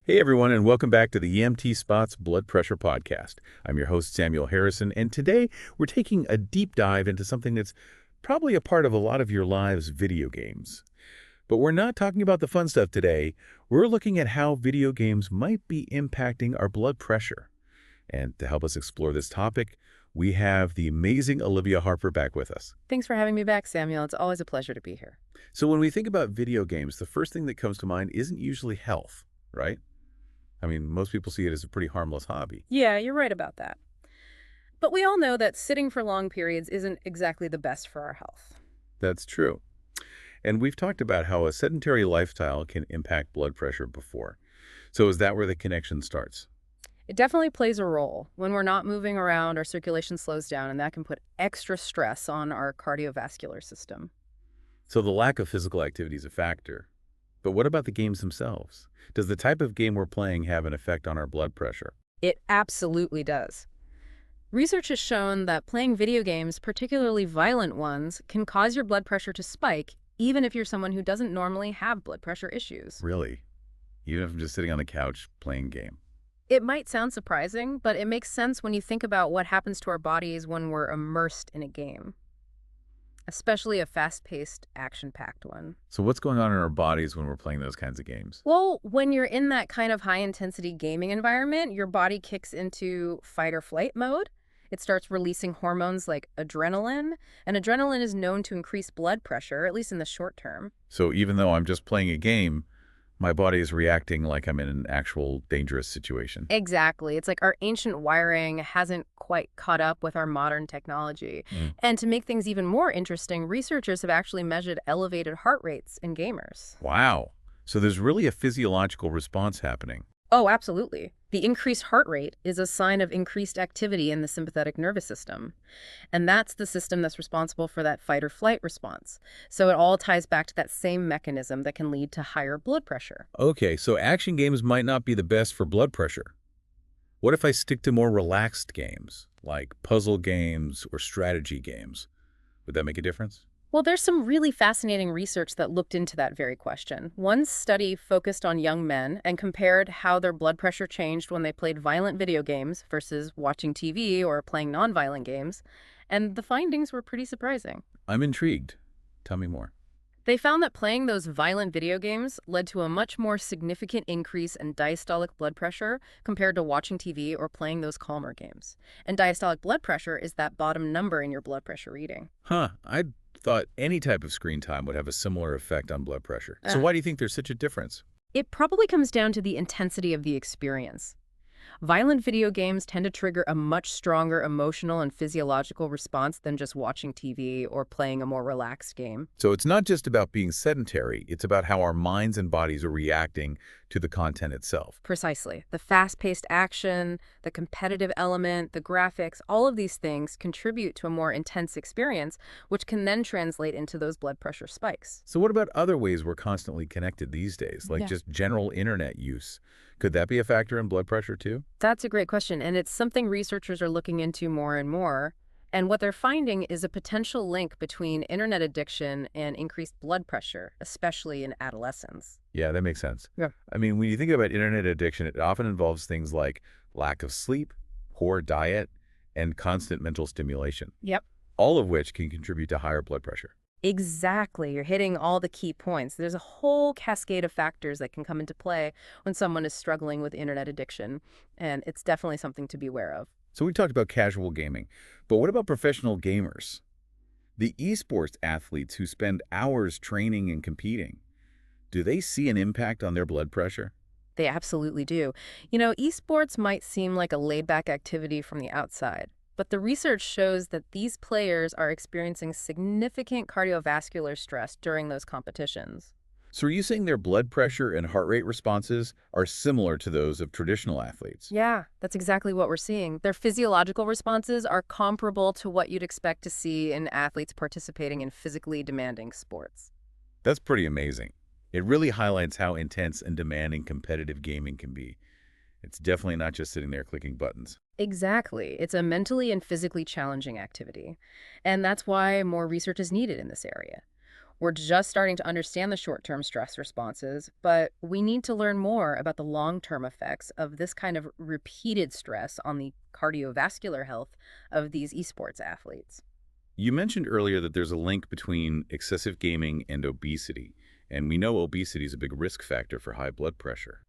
Hey everyone, and welcome back to the EMT Spot's Blood Pressure Podcast. I'm your host, Samuel Harrison, and today we're taking a deep dive into something that's probably a part of a lot of your lives, video games. But we're not talking about the fun stuff today. We're looking at how video games might be impacting our blood pressure. And to help us explore this topic, we have the amazing Olivia Harper back with us. Thanks for having me back, Samuel. It's always a pleasure to be here. So when we think about video games, the first thing that comes to mind isn't usually health, right? I mean, most people see it as a pretty harmless hobby. Yeah, you're right about that. But we all know that sitting for long periods isn't exactly the best for our health. That's true. And we've talked about how a sedentary lifestyle can impact blood pressure before. So is that where the connection starts? It definitely plays a role. When we're not moving around, our circulation slows down, and that can put extra stress on our cardiovascular system. So the lack of physical activity is a factor. But what about the games themselves? Does the type of game we're playing have an effect on our blood pressure? It absolutely does. Research has shown that playing video games, particularly violent ones, can cause your blood pressure to spike, even if you're someone who doesn't normally have blood pressure issues. Really? Even if I'm just sitting on the couch playing a game? It might sound surprising, but it makes sense when you think about what happens to our bodies when we're immersed in a game, especially a fast-paced, action-packed one. So what's going on in our bodies when we're playing those kinds of games? Well, when you're in that kind of high-intensity gaming environment, your body kicks into fight or flight mode. It starts releasing hormones like adrenaline, and adrenaline is known to increase blood pressure, at least in the short term. So even though I'm just playing a game, my body is reacting like I'm in an actual dangerous situation. Exactly. It's like our ancient wiring hasn't quite caught up with our modern technology. Mm. And to make things even more interesting, researchers have actually measured elevated heart rates in gamers. Wow. So there's really a physiological response happening. Oh, absolutely. The increased heart rate is a sign of increased activity in the sympathetic nervous system. And that's the system that's responsible for that fight or flight response. So it all ties back to that same mechanism that can lead to higher blood pressure. Okay, so action games might not be the best for blood pressure. What if I stick to more relaxed games, like puzzle games or strategy games? Would that make a difference? Well, there's some really fascinating research that looked into that very question. One study focused on young men and compared how their blood pressure changed when they played violent video games versus watching TV or playing nonviolent games, and the findings were pretty surprising. I'm intrigued. Tell me more. They found that playing those violent video games led to a much more significant increase in diastolic blood pressure compared to watching TV or playing those calmer games. And diastolic blood pressure is that bottom number in your blood pressure reading. Huh, I thought any type of screen time would have a similar effect on blood pressure. So why do you think there's such a difference? It probably comes down to the intensity of the experience. Violent video games tend to trigger a much stronger emotional and physiological response than just watching TV or playing a more relaxed game. So it's not just about being sedentary, it's about how our minds and bodies are reacting to the content itself. Precisely. The fast-paced action, the competitive element, the graphics, all of these things contribute to a more intense experience, which can then translate into those blood pressure spikes. So what about other ways we're constantly connected these days, like Yeah. just general internet use? Could that be a factor in blood pressure too? That's a great question, and it's something researchers are looking into more and more. And what they're finding is a potential link between internet addiction and increased blood pressure, especially in adolescents. Yeah, that makes sense. Yeah. I mean, when you think about internet addiction, it often involves things like lack of sleep, poor diet, and constant mental stimulation, Yep. all of which can contribute to higher blood pressure. Exactly. You're hitting all the key points. There's a whole cascade of factors that can come into play when someone is struggling with internet addiction, and it's definitely something to be aware of. So we talked about casual gaming, but what about professional gamers? The esports athletes who spend hours training and competing, do they see an impact on their blood pressure? They absolutely do. You know, esports might seem like a laid-back activity from the outside, but the research shows that these players are experiencing significant cardiovascular stress during those competitions. So are you saying their blood pressure and heart rate responses are similar to those of traditional athletes? Yeah, that's exactly what we're seeing. Their physiological responses are comparable to what you'd expect to see in athletes participating in physically demanding sports. That's pretty amazing. It really highlights how intense and demanding competitive gaming can be. It's definitely not just sitting there clicking buttons. Exactly. It's a mentally and physically challenging activity. And that's why more research is needed in this area. We're just starting to understand the short-term stress responses, but we need to learn more about the long-term effects of this kind of repeated stress on the cardiovascular health of these esports athletes. You mentioned earlier that there's a link between excessive gaming and obesity, and we know obesity is a big risk factor for high blood pressure.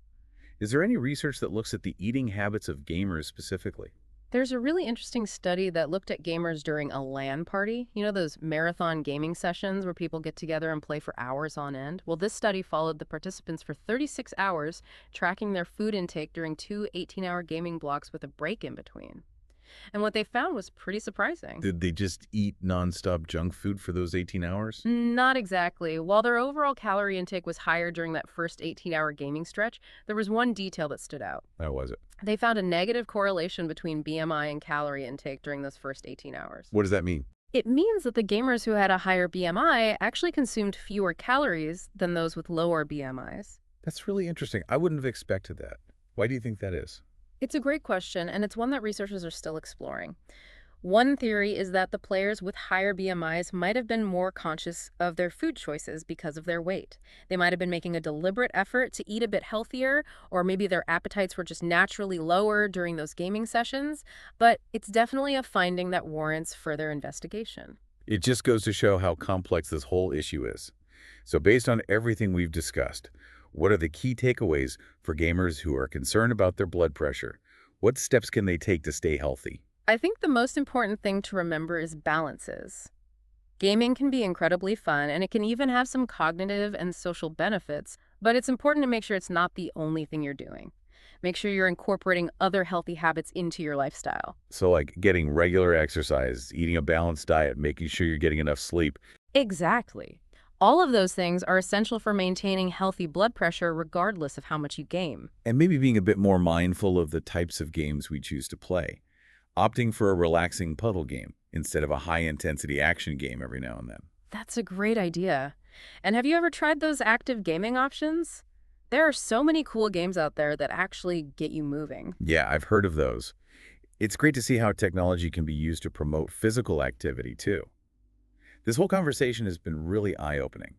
Is there any research that looks at the eating habits of gamers specifically? There's a really interesting study that looked at gamers during a LAN party. You know, those marathon gaming sessions where people get together and play for hours on end? Well, this study followed the participants for 36 hours, tracking their food intake during two 18-hour gaming blocks with a break in between. And what they found was pretty surprising. Did they just eat nonstop junk food for those 18 hours? Not exactly. While their overall calorie intake was higher during that first 18-hour gaming stretch, there was one detail that stood out. How was it? They found a negative correlation between BMI and calorie intake during those first 18 hours. What does that mean? It means that the gamers who had a higher BMI actually consumed fewer calories than those with lower BMIs. That's really interesting. I wouldn't have expected that. Why do you think that is? It's a great question, and it's one that researchers are still exploring. One theory is that the players with higher BMIs might have been more conscious of their food choices because of their weight. They might have been making a deliberate effort to eat a bit healthier, or maybe their appetites were just naturally lower during those gaming sessions, but it's definitely a finding that warrants further investigation. It just goes to show how complex this whole issue is. So based on everything we've discussed, what are the key takeaways for gamers who are concerned about their blood pressure? What steps can they take to stay healthy? I think the most important thing to remember is balances. Gaming can be incredibly fun, and it can even have some cognitive and social benefits, but it's important to make sure it's not the only thing you're doing. Make sure you're incorporating other healthy habits into your lifestyle. So like getting regular exercise, eating a balanced diet, making sure you're getting enough sleep. Exactly. All of those things are essential for maintaining healthy blood pressure regardless of how much you game. And maybe being a bit more mindful of the types of games we choose to play. Opting for a relaxing puzzle game instead of a high-intensity action game every now and then. That's a great idea. And have you ever tried those active gaming options? There are so many cool games out there that actually get you moving. Yeah, I've heard of those. It's great to see how technology can be used to promote physical activity, too. This whole conversation has been really eye-opening.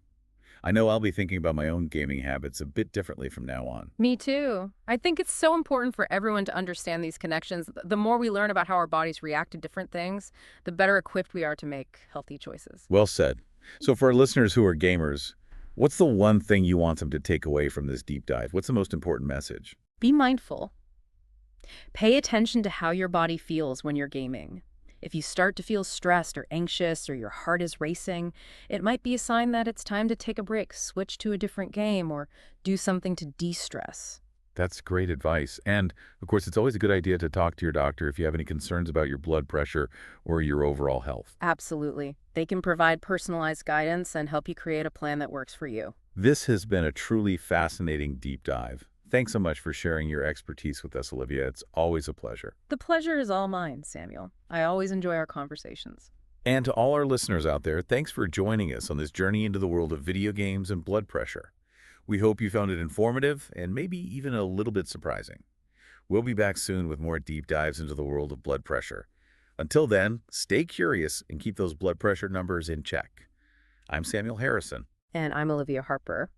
I know I'll be thinking about my own gaming habits a bit differently from now on. Me too. I think it's so important for everyone to understand these connections. The more we learn about how our bodies react to different things, the better equipped we are to make healthy choices. Well said. So for our listeners who are gamers, what's the one thing you want them to take away from this deep dive? What's the most important message? Be mindful. Pay attention to how your body feels when you're gaming. If you start to feel stressed or anxious or your heart is racing, it might be a sign that it's time to take a break, switch to a different game, or do something to de-stress. That's great advice. And, of course, it's always a good idea to talk to your doctor if you have any concerns about your blood pressure or your overall health. Absolutely. They can provide personalized guidance and help you create a plan that works for you. This has been a truly fascinating deep dive. Thanks so much for sharing your expertise with us, Olivia. It's always a pleasure. The pleasure is all mine, Samuel. I always enjoy our conversations. And to all our listeners out there, thanks for joining us on this journey into the world of video games and blood pressure. We hope you found it informative and maybe even a little bit surprising. We'll be back soon with more deep dives into the world of blood pressure. Until then, stay curious and keep those blood pressure numbers in check. I'm Samuel Harrison. And I'm Olivia Harper.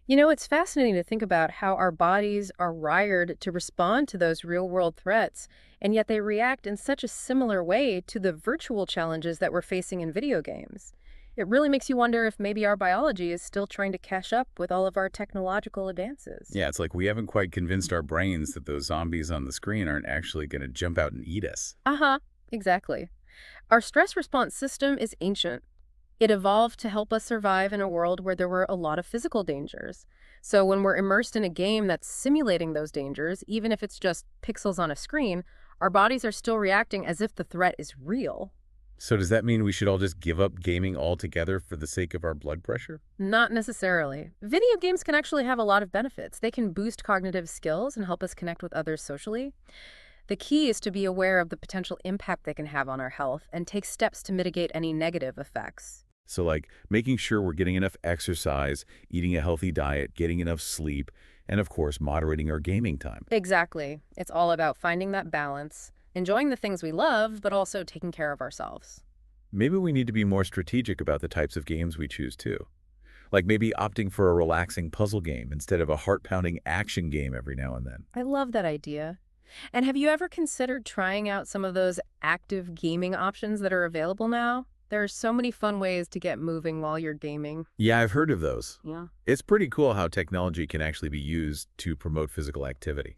You know, it's fascinating to think about how our bodies are wired to respond to those real-world threats, and yet they react in such a similar way to the virtual challenges that we're facing in video games. It really makes you wonder if maybe our biology is still trying to catch up with all of our technological advances. Yeah, it's like we haven't quite convinced our brains that those zombies on the screen aren't actually going to jump out and eat us. Exactly. Our stress response system is ancient. It evolved to help us survive in a world where there were a lot of physical dangers. So when we're immersed in a game that's simulating those dangers, even if it's just pixels on a screen, our bodies are still reacting as if the threat is real. So does that mean we should all just give up gaming altogether for the sake of our blood pressure? Not necessarily. Video games can actually have a lot of benefits. They can boost cognitive skills and help us connect with others socially. The key is to be aware of the potential impact they can have on our health and take steps to mitigate any negative effects. So like making sure we're getting enough exercise, eating a healthy diet, getting enough sleep, and of course, moderating our gaming time. Exactly. It's all about finding that balance, enjoying the things we love, but also taking care of ourselves. Maybe we need to be more strategic about the types of games we choose too. Like maybe opting for a relaxing puzzle game instead of a heart-pounding action game every now and then. I love that idea. And have you ever considered trying out some of those active gaming options that are available now? There are so many fun ways to get moving while you're gaming. Yeah, I've heard of those. Yeah. It's pretty cool how technology can actually be used to promote physical activity.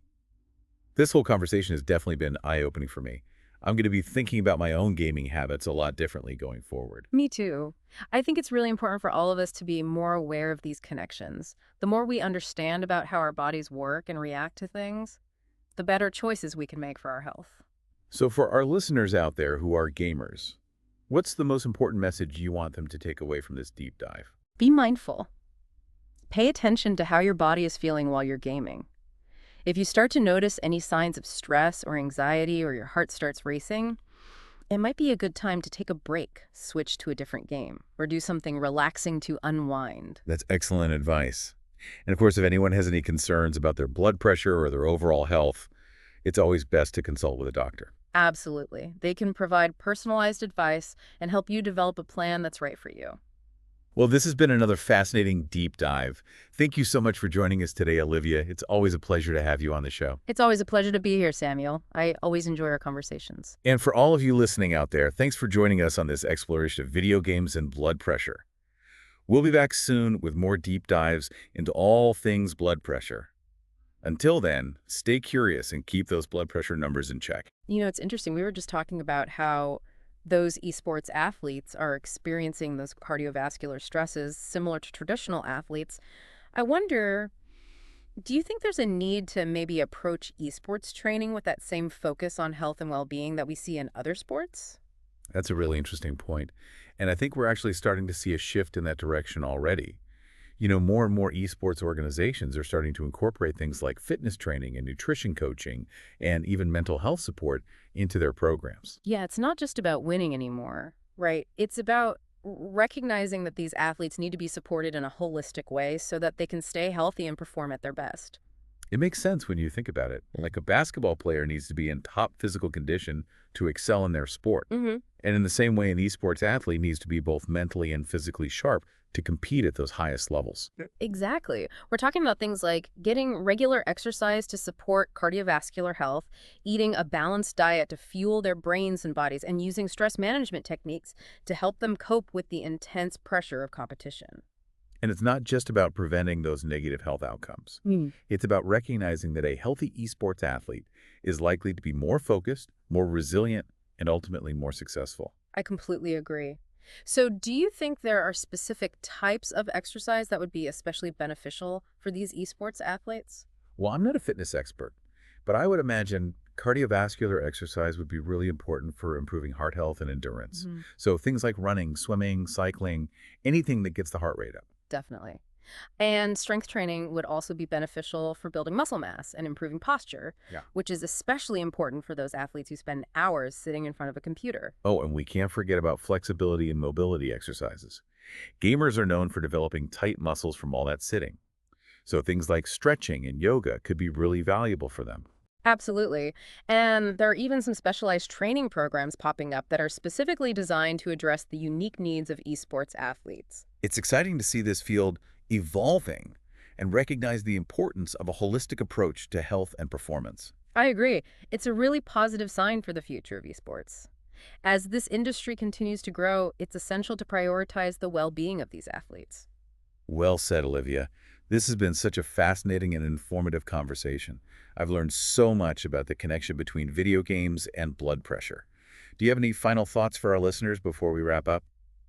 This whole conversation has definitely been eye-opening for me. I'm going to be thinking about my own gaming habits a lot differently going forward. Me too. I think it's really important for all of us to be more aware of these connections. The more we understand about how our bodies work and react to things, the better choices we can make for our health. So for our listeners out there who are gamers, what's the most important message you want them to take away from this deep dive? Be mindful. Pay attention to how your body is feeling while you're gaming. If you start to notice any signs of stress or anxiety or your heart starts racing, it might be a good time to take a break, switch to a different game, or do something relaxing to unwind. That's excellent advice. And of course, if anyone has any concerns about their blood pressure or their overall health, it's always best to consult with a doctor. Absolutely. They can provide personalized advice and help you develop a plan that's right for you. Well, this has been another fascinating deep dive. Thank you so much for joining us today, Olivia. It's always a pleasure to have you on the show. It's always a pleasure to be here, Samuel. I always enjoy our conversations. And for all of you listening out there, thanks for joining us on this exploration of video games and blood pressure. We'll be back soon with more deep dives into all things blood pressure. Until then, stay curious and keep those blood pressure numbers in check. You know, it's interesting. We were just talking about how those esports athletes are experiencing those cardiovascular stresses similar to traditional athletes. I wonder, do you think there's a need to maybe approach esports training with that same focus on health and well-being that we see in other sports? That's a really interesting point. And I think we're actually starting to see a shift in that direction already. More and more esports organizations are starting to incorporate things like fitness training and nutrition coaching and even mental health support into their programs. Yeah, it's not just about winning anymore, right? It's about recognizing that these athletes need to be supported in a holistic way so that they can stay healthy and perform at their best. It makes sense when you think about it. Like a basketball player needs to be in top physical condition to excel in their sport. And in the same way, an esports athlete needs to be both mentally and physically sharp to compete at those highest levels. Exactly. We're talking about things like getting regular exercise to support cardiovascular health, eating a balanced diet to fuel their brains and bodies, and using stress management techniques to help them cope with the intense pressure of competition. And it's not just about preventing those negative health outcomes. It's about recognizing that a healthy esports athlete is likely to be more focused, more resilient, and ultimately more successful. I completely agree. So do you think there are specific types of exercise that would be especially beneficial for these esports athletes? Well, I'm not a fitness expert, but I would imagine cardiovascular exercise would be really important for improving heart health and endurance. So things like running, swimming, cycling, anything that gets the heart rate up. Definitely. And strength training would also be beneficial for building muscle mass and improving posture, which is especially important for those athletes who spend hours sitting in front of a computer. Oh, and we can't forget about flexibility and mobility exercises. Gamers are known for developing tight muscles from all that sitting. So things like stretching and yoga could be really valuable for them. Absolutely. And there are even some specialized training programs popping up that are specifically designed to address the unique needs of esports athletes. It's exciting to see this field evolving and recognize the importance of a holistic approach to health and performance. I agree. It's a really positive sign for the future of esports. As this industry continues to grow, it's essential to prioritize the well-being of these athletes. Well said, Olivia. This has been such a fascinating and informative conversation. I've learned so much about the connection between video games and blood pressure. Do you have any final thoughts for our listeners before we wrap up?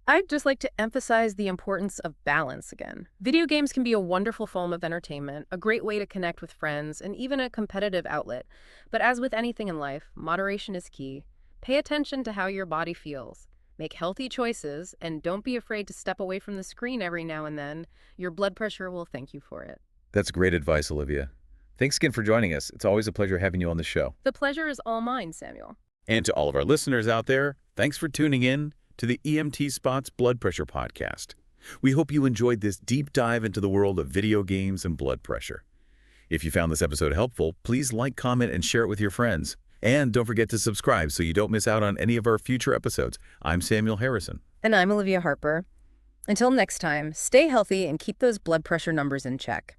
I'd just like to emphasize the importance of balance again. Video games can be a wonderful form of entertainment, a great way to connect with friends, and even a competitive outlet. But as with anything in life, moderation is key. Pay attention to how your body feels. Make healthy choices, and don't be afraid to step away from the screen every now and then. Your blood pressure will thank you for it. That's great advice, Olivia. Thanks again for joining us. It's always a pleasure having you on the show. The pleasure is all mine, Samuel. And to all of our listeners out there, thanks for tuning in to the EMT-Spot's Blood Pressure Podcast. We hope you enjoyed this deep dive into the world of video games and blood pressure. If you found this episode helpful, please like, comment, and share it with your friends. And don't forget to subscribe so you don't miss out on any of our future episodes. I'm Samuel Harrison. And I'm Olivia Harper. Until next time, stay healthy and keep those blood pressure numbers in check.